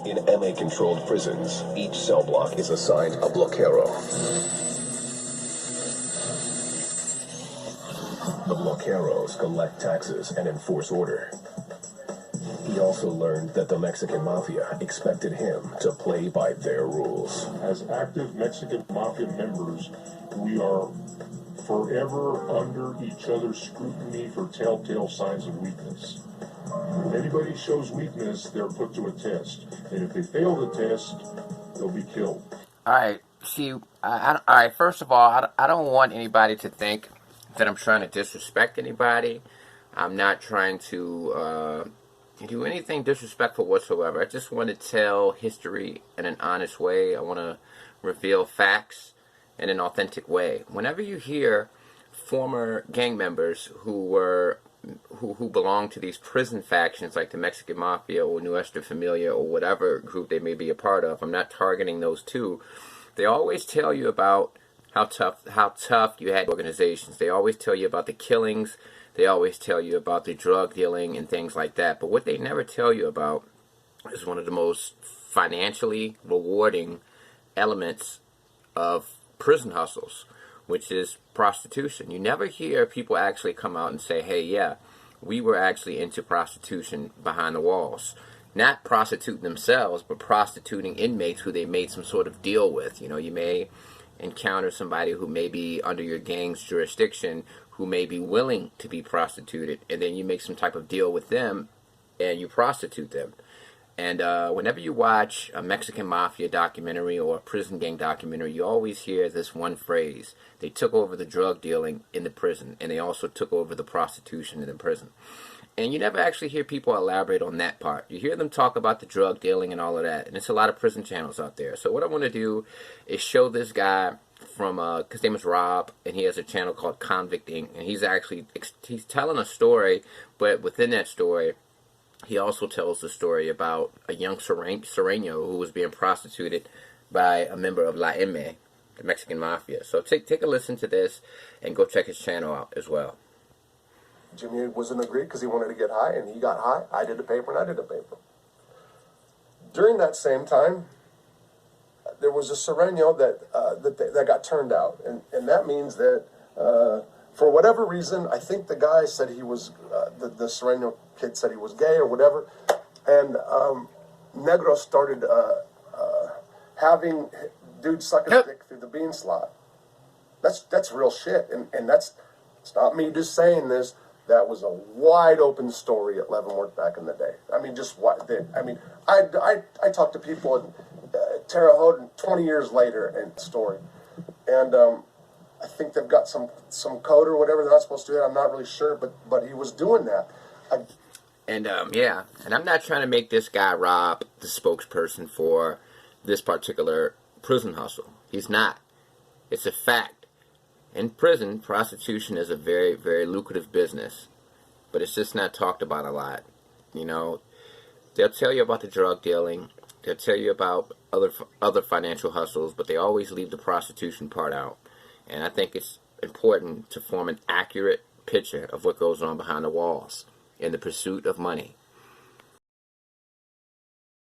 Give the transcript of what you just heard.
In eMe-controlled prisons, each cell block is assigned a bloquero. The bloqueros collect taxes and enforce order. He also learned that the Mexican Mafia expected him to play by their rules. As active Mexican Mafia members, we are forever under each other's scrutiny for telltale signs of weakness. If anybody shows weakness, they're put to a test. And if they fail the test, they'll be killed. Alright, see, alright, first of all, I don't want anybody to think that I'm trying to disrespect anybody. I'm not trying to do anything disrespectful whatsoever. I just want to tell history in an honest way. I want to reveal facts in an authentic way. Whenever you hear former gang members who belong to these prison factions like the Mexican Mafia or Nuestra Familia or whatever group they may be a part of, I'm not targeting those two. They always tell you about how tough you had organizations. They always tell you about the killings. They always tell you about the drug dealing and things like that. But what they never tell you about is one of the most financially rewarding elements of prison hustles, which is prostitution. You never hear people actually come out and say, hey, yeah, we were actually into prostitution behind the walls. Not prostituting themselves, but prostituting inmates who they made some sort of deal with. You know, you may encounter somebody who may be under your gang's jurisdiction who may be willing to be prostituted, and then you make some type of deal with them and you prostitute them. And whenever you watch a Mexican Mafia documentary or a prison gang documentary, you always hear this one phrase: they took over the drug dealing in the prison, and they also took over the prostitution in the prison. And you never actually hear people elaborate on that part. You hear them talk about the drug dealing and all of that, and it's a lot of prison channels out there. So what I want to do is show this guy from, his name is Rob, and he has a channel called Convict Inc., and he's telling a story, but within that story, he also tells the story about a young Sureno who was being prostituted by a member of eMe, the Mexican Mafia. So take a listen to this and go check his channel out as well. Jimmy wasn't agreed because he wanted to get high, and he got high. I did the paper, and I did the paper. During that same time, there was a Sureno that got turned out, and that means that for whatever reason, I think the guy said he was the Sureno kid said he was gay or whatever, and Negro started having dudes suck his dick through the bean slot. That's real shit, and it's not me just saying this. That was a wide open story at Leavenworth back in the day. I mean, just what? I mean, I talked to people in Terre Haute 20 years later and story, and I think they've got some code or whatever. They're not supposed to do that. I'm not really sure, but he was doing that. Yeah, and I'm not trying to make this guy Rob the spokesperson for this particular prison hustle. He's not. It's a fact. In prison, prostitution is a very, very lucrative business, but it's just not talked about a lot. You know, they'll tell you about the drug dealing, they'll tell you about other financial hustles, but they always leave the prostitution part out. And I think it's important to form an accurate picture of what goes on behind the walls in the pursuit of money.